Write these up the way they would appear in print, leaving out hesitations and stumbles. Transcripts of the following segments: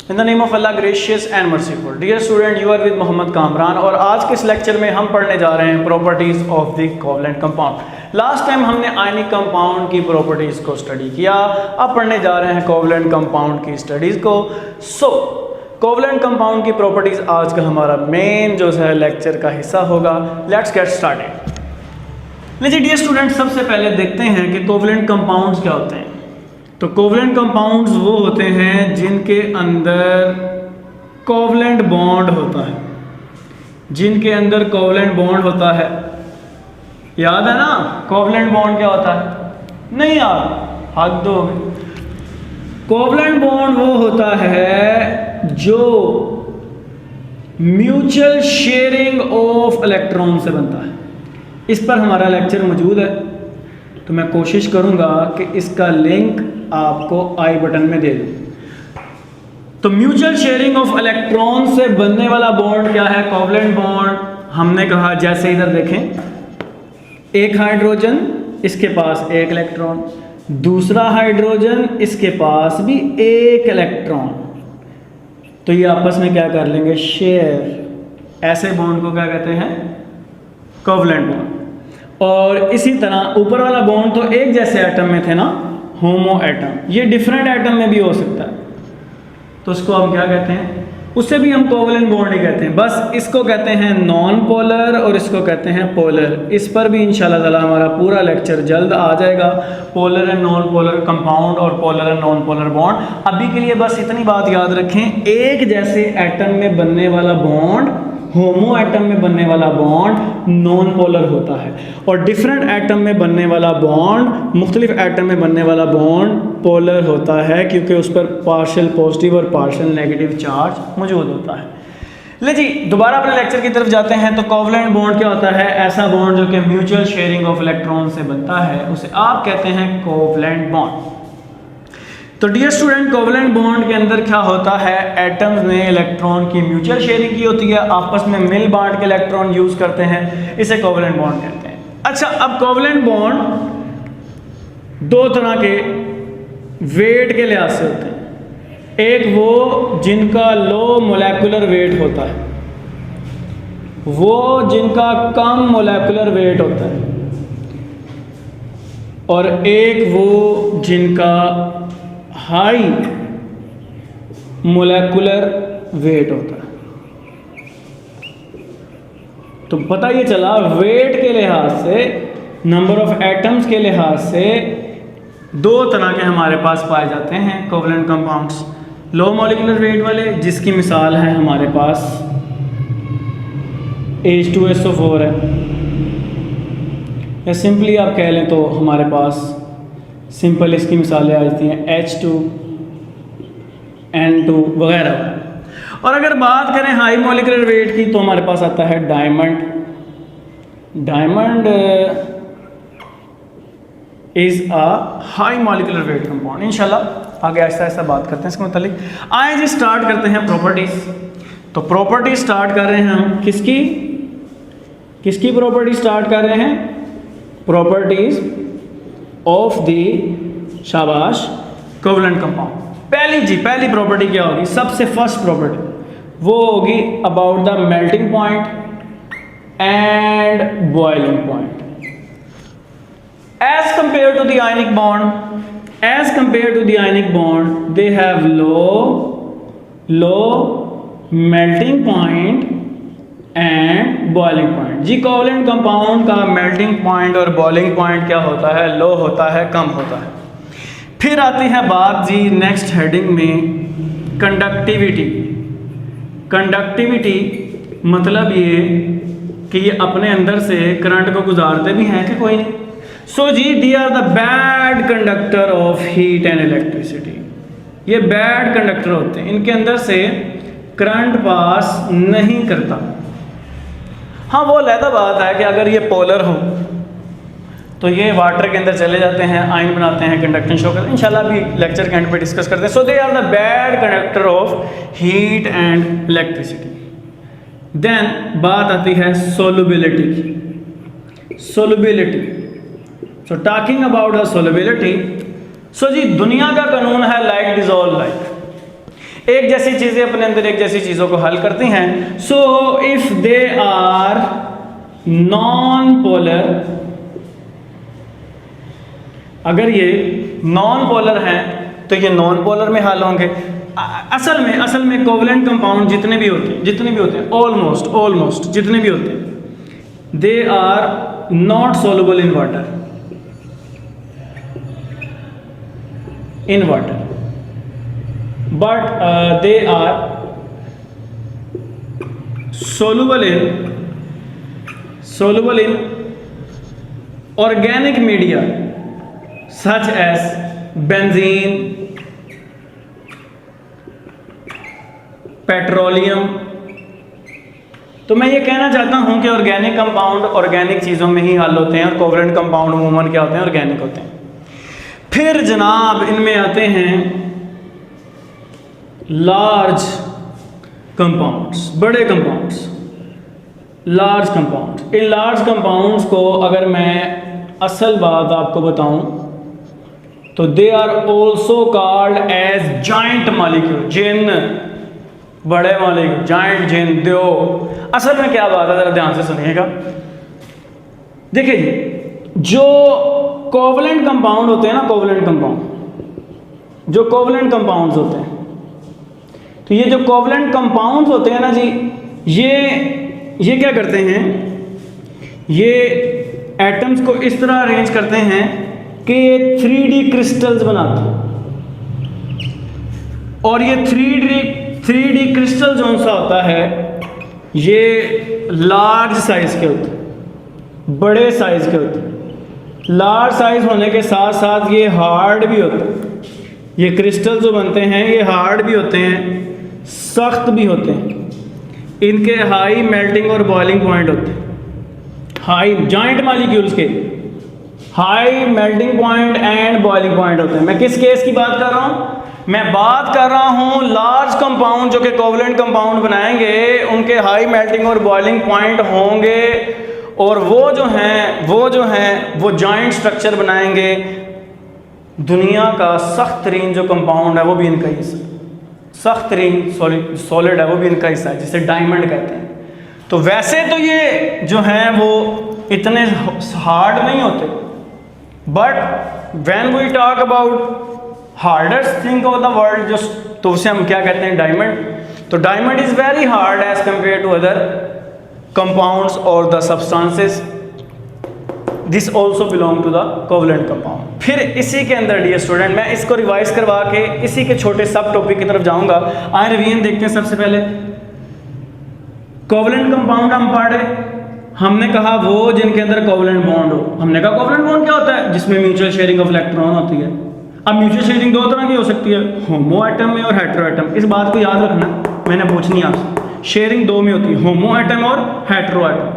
In the name of Allah gracious and merciful. Dear student, you are with Mohammad Kamran और आज के इस लेक्चर में हम पढ़ने जा रहे हैं properties of the covalent compound. Last time हमने आयनिक कंपाउंड की प्रॉपर्टीज़ को स्टडी किया, अब पढ़ने जा रहे हैं कोवलेंट कंपाउंड की स्टडीज़ को। कोवलेंट कंपाउंड की प्रॉपर्टीज़ आज का हमारा मेन जो है लेक्चर का हिस्सा होगा। Let's get started. लीजिए डियर स्टूडेंट, सबसे पहले देखते हैं कि कोवलेंट कंपाउंड्स क्या होते हैं। तो कोवलेंट कंपाउंड्स वो होते हैं जिनके अंदर कोवलेंट बॉन्ड होता है, जिनके अंदर कोवलेंट बॉन्ड होता है। याद है ना कोवलेंट बॉन्ड क्या होता है? नहीं याद, हाथ दो। कोवलेंट बॉन्ड वो होता है जो म्यूचुअल शेयरिंग ऑफ इलेक्ट्रॉन से बनता है। इस पर हमारा लेक्चर मौजूद है, तो मैं कोशिश करूंगा कि इसका लिंक आपको आई बटन में दे दूं। तो म्यूचुअल शेयरिंग ऑफ इलेक्ट्रॉन से बनने वाला बॉन्ड क्या है? Covalent bond. हमने कहा जैसे इधर देखें, एक हाइड्रोजन, इसके पास एक इलेक्ट्रॉन, दूसरा हाइड्रोजन, इसके पास भी एक इलेक्ट्रॉन, तो ये आपस में क्या कर लेंगे? शेयर। ऐसे बॉन्ड को क्या कहते हैं? Covalent bond. और इसी तरह ऊपर वाला बॉन्ड तो एक जैसे एटम में थे ना, होमो एटम, ये डिफरेंट एटम में भी हो सकता है, तो उसको हम क्या कहते हैं? उससे भी हम कोवलेंट बॉन्ड ही कहते हैं। बस इसको कहते हैं नॉन पोलर और इसको कहते हैं पोलर। इस पर भी इंशाल्लाह ताला हमारा पूरा लेक्चर जल्द आ जाएगा, polar and non polar compound और polar and non polar bond. अभी के लिए बस इतनी बात याद रखें, एक जैसे एटम में बनने वाला बॉन्ड, होमो एटम में बनने वाला बॉन्ड नॉन पोलर होता है, और डिफरेंट एटम में बनने वाला बॉन्ड, मुख्तलिफ एटम में बनने वाला बॉन्ड पोलर होता है, क्योंकि उस पर पार्शियल पॉजिटिव और पार्शियल नेगेटिव चार्ज मौजूद होता है। ले जी, दोबारा अपने लेक्चर की तरफ जाते हैं। तो कोवलेंट बॉन्ड क्या होता है? ऐसा बॉन्ड जो कि म्यूचुअल शेयरिंग ऑफ इलेक्ट्रॉन से बनता है, उसे आप कहते हैं कोवलेंट बॉन्ड। तो डियर स्टूडेंट, कोवलेंट बॉन्ड के अंदर क्या होता है? एटम्स ने इलेक्ट्रॉन की म्यूचुअल शेयरिंग की होती है, आपस में मिल बांट के इलेक्ट्रॉन यूज करते हैं, इसे कोवलेंट बॉन्ड कहते हैं। अच्छा, अब कोवलेंट बॉन्ड दो तरह के वेट के लिहाज से होते हैं। एक वो जिनका लो मोलेकुलर वेट होता है, वो जिनका कम मोलेकुलर वेट होता है, और एक वो जिनका हाई मोलेकुलर वेट होता है। तो पता ये चला वेट के लिहाज से, नंबर ऑफ एटम्स के लिहाज से दो तरह के हमारे पास पाए जाते हैं कोवलेंट कंपाउंड्स। लो मोलेकुलर वेट वाले, जिसकी मिसाल है हमारे पास H2SO4 है, या सिंपली आप कह लें तो हमारे पास सिंपल इसकी मिसालें आ जाती हैं H2, N2 वगैरह। और अगर बात करें हाई मॉलिक्यूलर वेट की, तो हमारे पास आता है diamond. Diamond is a high molecular weight compound. इंशाल्लाह आगे आहिस्ता आहिस्ता बात करते हैं इसके मुतालिक। आइए जी स्टार्ट करते हैं प्रॉपर्टीज। तो प्रॉपर्टी स्टार्ट कर रहे हैं हम किसकी? किसकी प्रॉपर्टी स्टार्ट कर रहे हैं? प्रॉपर्टीज ऑफ द शाबाश कोवलेंट कंपाउंड। पहली प्रॉपर्टी क्या होगी? सबसे फर्स्ट प्रॉपर्टी वो होगी about the melting point and boiling point. As compare to the ionic bond, they have low melting point and boiling point. जी, कोवलेंट कंपाउंड का melting point और बॉइलिंग पॉइंट क्या होता है? लो होता है, कम होता है। फिर आती है बात जी नेक्स्ट हेडिंग में कंडक्टिविटी। कंडक्टिविटी मतलब ये कि ये अपने अंदर से करंट को गुजारते भी हैं कि कोई नहीं। So ji, they are the bad conductor of heat and electricity. ये बैड कंडक्टर होते हैं, इनके अंदर से करंट पास नहीं करता। हाँ, वो अलग बात है कि अगर ये पोलर हो तो ये वाटर के अंदर चले जाते हैं, आयन बनाते हैं, कंडक्टेंस शो करते हैं। इंशाल्लाह भी लेक्चर के एंड पे डिस्कस करते हैं। So they are the bad conductor of heat and electricity. Then बात आती है सोलुबिलिटी की। Solubility, so talking about the solubility. So ji, दुनिया का कानून है लाइक डिजॉल्व लाइक। एक जैसी चीजें अपने अंदर एक जैसी चीजों को हल करती हैं। So if they are non polar, अगर ये नॉन पोलर हैं तो ये नॉन पोलर में हल होंगे। असल में कोवलेंट कंपाउंड जितने भी होते हैं ऑलमोस्ट जितने भी होते हैं, they are not soluble in water, but they are soluble in organic media such as benzene, petroleum. तो मैं ये कहना चाहता हूं कि ऑर्गेनिक कंपाउंड ऑर्गेनिक चीज़ों में ही हल होते हैं और कोवलेंट कंपाउंड अमूमन क्या होते हैं, ऑर्गेनिक होते हैं। फिर जनाब इनमें आते हैं लार्ज कंपाउंड्स, बड़े कंपाउंड्स, लार्ज कंपाउंड। इन लार्ज कंपाउंड्स को अगर मैं असल बात आपको बताऊं तो they are also called as giant molecule, जिन बड़े मॉलिक्यूल, जाइंट जिन दो। असल में क्या बात है, जरा ध्यान से सुनिएगा। देखिए जी, जो कोवलेंट कंपाउंड होते हैं ना, जो कोवलेंट कंपाउंड्स होते हैं, तो ये जो कोवलेंट कंपाउंड्स होते हैं ना जी, ये क्या करते हैं, ये एटम्स को इस तरह अरेंज करते हैं कि ये 3D क्रिस्टल्स बनाते हैं। और ये 3D क्रिस्टल जो सा होता है ये लार्ज साइज के होते हैं, बड़े साइज के होते हैं। लार्ज साइज होने के साथ साथ ये हार्ड भी होते हैं। ये क्रिस्टल जो बनते हैं ये हार्ड भी होते हैं, सख्त भी होते हैं। इनके हाई मेल्टिंग और बॉइलिंग पॉइंट होते हैं। हाई जाइंट मॉलिक्यूल्स के high melting point and boiling point होते हैं। मैं किस केस की बात कर रहा हूँ? मैं बात कर रहा हूँ लार्ज कंपाउंड जो कि कोवलेंट कंपाउंड बनाएंगे, उनके हाई मेल्टिंग और बॉइलिंग पॉइंट होंगे और वो जो हैं वो जॉइंट स्ट्रक्चर बनाएंगे। दुनिया का सख्त तरीन जो कंपाउंड है वो भी इनका हिस्सा, सख्त तरीन सॉलिड है वो भी इनका हिस्सा है, जिसे डायमंड कहते हैं। तो वैसे तो ये जो हैं वो इतने हार्ड नहीं होते, but when we talk about hardest thing of the world, जो तो उसे हम क्या कहते हैं, डायमंड। तो diamond is very hard as compare to other compounds और the substances. This also belong to the covalent compound. फिर इसी के अंदर डियर स्टूडेंट, मैं इसको रिवाइज करवा के इसी के छोटे सब टॉपिक की तरफ जाऊंगा। आए रिवीजन देखते हैं। सबसे पहले कोवलेंट कंपाउंड हम पढ़े, हमने कहा वो जिनके अंदर कोवलेंट बॉन्ड हो। हमने कहा कोवलेंट बॉन्ड क्या होता है? जिसमें म्यूचुअल शेयरिंग ऑफ इलेक्ट्रॉन होती है। अब म्यूचुअल शेयरिंग दो तरह की हो सकती है, होमो एटम में और हेटेरो एटम। इस बात को याद रखना, मैंने पूछनी है आपसे। शेयरिंग दो में होती है, होमो एटम और हेटेरो एटम।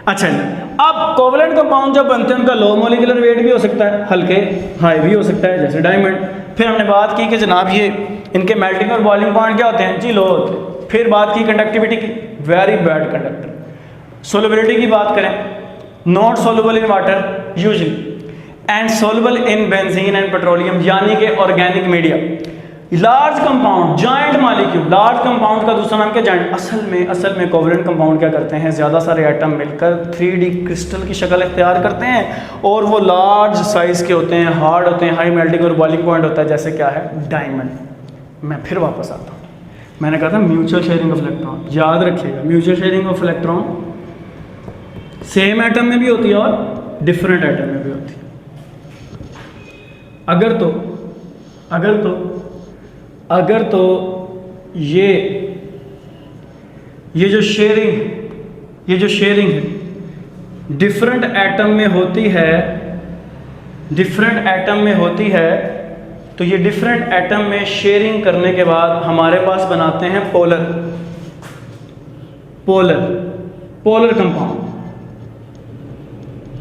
अच्छा जी, अब कोवलेंट कंपाउंड जब बनते हैं उनका लो मॉलिक्यूलर वेट भी हो सकता है, हल्के हाई भी हो सकता है, जैसे डायमंड। फिर हमने बात की कि जनाब ये इनके मेल्टिंग और बॉइलिंग पॉइंट क्या होते हैं जी? लो होते हैं। फिर बात की कंडक्टिविटी की, वेरी बैड कंडक्टर। सोलबिलिटी की बात करें, not soluble in water usually and soluble in benzene and petroleum, यानी कि organic media. Large compound, giant molecule, large compound का दूसरा नाम क्या? जाइंट। असल में कोवलेंट कंपाउंड क्या करते हैं? ज़्यादा सारे एटम मिलकर 3D क्रिस्टल की शक्ल इख्तियार करते हैं और वो लार्ज साइज़ के होते हैं, हार्ड होते हैं, हाई मेल्टिंग और बॉइलिंग पॉइंट होता है, जैसे क्या है? डायमंड। मैं फिर वापस आता हूँ, मैंने कहा था म्यूचुअल शेयरिंग ऑफ इलेक्ट्रॉन, याद रखिएगा। Mutual sharing of electron same atom में भी होती है और डिफरेंट एटम में भी होती है। अगर तो ये जो शेयरिंग है डिफरेंट एटम में होती है, तो ये डिफरेंट एटम में शेयरिंग करने के बाद हमारे पास बनाते हैं पोलर कंपाउंड।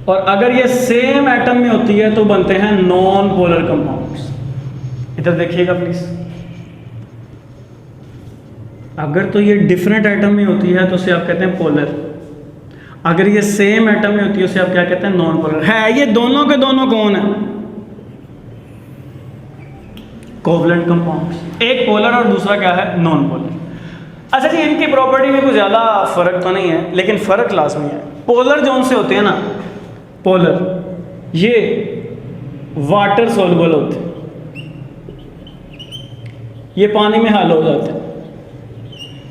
और अगर ये सेम एटम में होती है तो बनते हैं नॉन पोलर कंपाउंड्स। इधर देखिएगा प्लीज। अगर तो ये डिफरेंट एटम में होती है तो उसे आप कहते हैं पोलर। अगर ये सेम एटम में होती है उसे आप क्या कहते हैं? Non polar. है ये दोनों के दोनों कौन है? कोवलेंट कंपाउंड्स, एक पोलर और दूसरा क्या है, नॉन पोलर। अच्छा जी, इनकी प्रॉपर्टी में कुछ ज़्यादा फ़र्क तो नहीं है, लेकिन फ़र्क लाजमी है। पोलर जोन से होते हैं ना, पोलर ये वाटर सोल्युबल होते हैं, ये पानी में हल हो जाते हैं,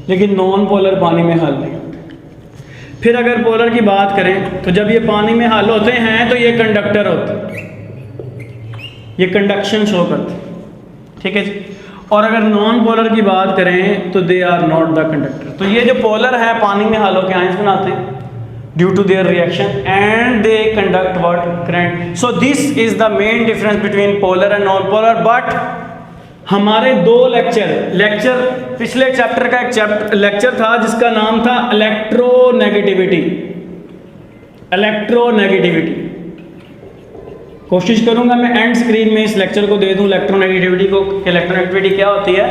लेकिन नॉन पोलर पानी में हल नहीं होते। फिर अगर पोलर की बात करें तो जब ये पानी में हल होते हैं तो ये कंडक्टर होते हैं, ये कंडक्शन शो करते हैं, ठीक है जी। और अगर नॉन पोलर की बात करें तो they are not the conductor. तो ये जो पोलर है पानी में हल होकर आयंस बनाते हैं due to their reaction and they conduct what, current. So this is the main difference between polar and non polar. But हमारे दो लेक्चर पिछले चैप्टर का एक लेक्चर था जिसका नाम था इलेक्ट्रोनेगेटिविटी। कोशिश करूंगा मैं एंड स्क्रीन में इस लेक्चर को दे दूं इलेक्ट्रोनेगेटिविटी को। इलेक्ट्रोनेगेटिविटी क्या होती है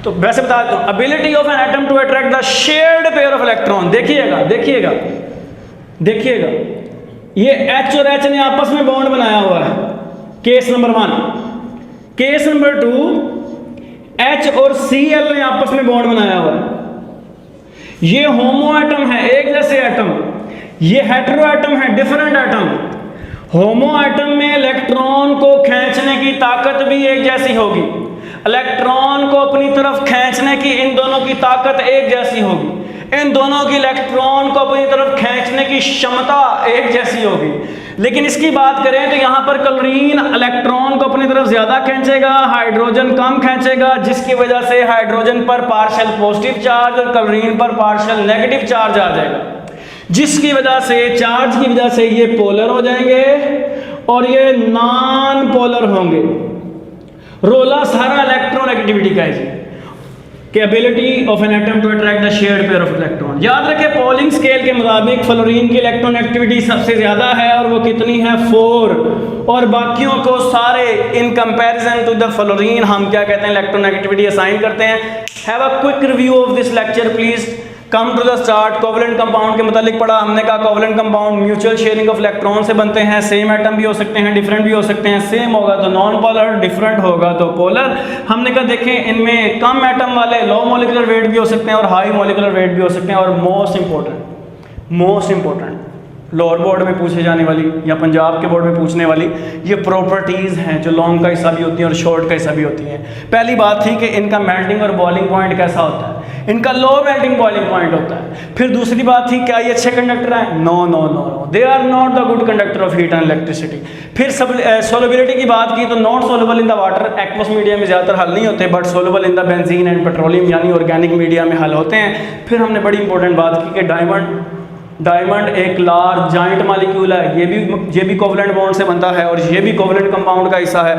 तो वैसे बता दूं, ability of an atom to attract the shared pair of electron. देखिएगा ये H और H ने आपस में बॉन्ड बनाया हुआ है, case number 1। Case number 2, H और Cl ने आपस में बॉन्ड बनाया हुआ है। ये होमो एटम है, एक जैसे एटम। ये हेटेरो एटम है, डिफरेंट एटम। होमो एटम में इलेक्ट्रॉन को खींचने की ताकत भी एक जैसी होगी, इलेक्ट्रॉन को अपनी तरफ खींचने की इन दोनों की ताकत एक जैसी होगी, इन दोनों की इलेक्ट्रॉन को अपनी तरफ खींचने की क्षमता एक जैसी होगी। लेकिन इसकी बात करें तो यहाँ पर क्लोरीन इलेक्ट्रॉन को अपनी तरफ ज्यादा खींचेगा, हाइड्रोजन कम खींचेगा, जिसकी वजह से हाइड्रोजन पर पार्शियल पॉजिटिव चार्ज और क्लोरीन पर पार्शियल नेगेटिव चार्ज आ जाएगा, जिसकी वजह से चार्ज की वजह से ये पोलर हो जाएंगे और ये नॉन पोलर होंगे। रोला सारा इलेक्ट्रोनेगेटिविटी का है कि ability of an atom to attract the shared pair of electron. याद रखें पॉलिंग स्केल के मुताबिक फ्लोरीन की इलेक्ट्रोनेगेटिविटी सबसे ज्यादा है और वो कितनी है, 4। और बाकियों को सारे in comparison to the fluorine हम क्या कहते हैं, इलेक्ट्रोनेगेटिविटी असाइन करते हैं। Have a quick review of this lecture please. Come to the start. Covalent compound के मुतालिक पढ़ा हमने, कहा covalent compound mutual sharing of electron से बनते हैं। सेम एटम भी हो सकते हैं, डिफरेंट भी हो सकते हैं। सेम होगा तो नॉन पोलर, डिफरेंट होगा तो पोलर। हमने कहा देखें इनमें कम एटम वाले लो मॉलिक्यूलर वेट भी हो सकते हैं और हाई मॉलिक्यूलर वेट भी हो सकते हैं। और मोस्ट इंपॉर्टेंट लोअर बोर्ड में पूछे जाने वाली या पंजाब के बोर्ड में पूछने वाली ये प्रॉपर्टीज़ हैं जो लॉन्ग का हिस्सा भी होती हैं और शॉर्ट का हिस्सा भी होती हैं। पहली बात थी कि इनका मेल्टिंग और बॉइलिंग पॉइंट कैसा होता है, इनका लो मेल्टिंग बॉइलिंग पॉइंट होता है। फिर दूसरी बात थी क्या ये अच्छे कंडक्टर हैं, no, they are not the good conductor of heat and electricity. फिर सोलबिलिटी की बात की तो not soluble in the water, aqueous media में ज़्यादातर हल नहीं होते, but soluble in the benzene and petroleum यानी ऑर्गेनिक मीडिया में हल होते हैं। फिर हमने बड़ी इंपॉर्टेंट बात की कि डायमंड एक लार्ज जॉइंट मॉलिक्यूल है, ये भी कोवलेंट बॉन्ड से बनता है और ये भी कोवलेंट कंपाउंड का हिस्सा है।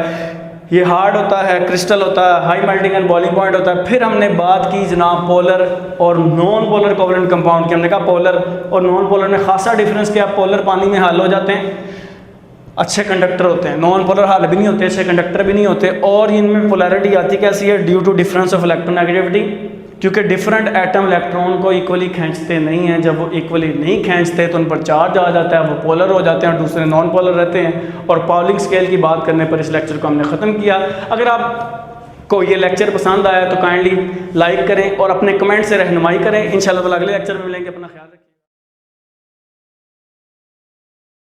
ये हार्ड होता है, क्रिस्टल होता है, high melting and boiling point होता है। फिर हमने बात की जनाब पोलर और नॉन पोलर कोवलेंट कंपाउंड की। हमने कहा पोलर और नॉन पोलर में खासा डिफरेंस क्या, पोलर पानी में हल हो जाते हैं, अच्छे कंडक्टर होते हैं, नॉन पोलर हल भी नहीं होते, अच्छे कंडक्टर भी नहीं होते। और इनमें पोलैरिटी आती कैसी है, due to difference of electronegativity, क्योंकि डिफरेंट एटम इलेक्ट्रॉन को इक्वली खींचते नहीं हैं। जब वो इक्वली नहीं खींचते तो उन पर चार्ज आ जाता है, वो पोलर हो जाते हैं और दूसरे नॉन पोलर रहते हैं। और पॉलिंग स्केल की बात करने पर इस लेक्चर को हमने ख़त्म किया। अगर आपको ये लेक्चर पसंद आया तो काइंडली लाइक करें और अपने कमेंट से रहनुमाई करें। इंशाल्लाह ताला अगले लेक्चर में मिलेंगे। अपना ख्याल रखें।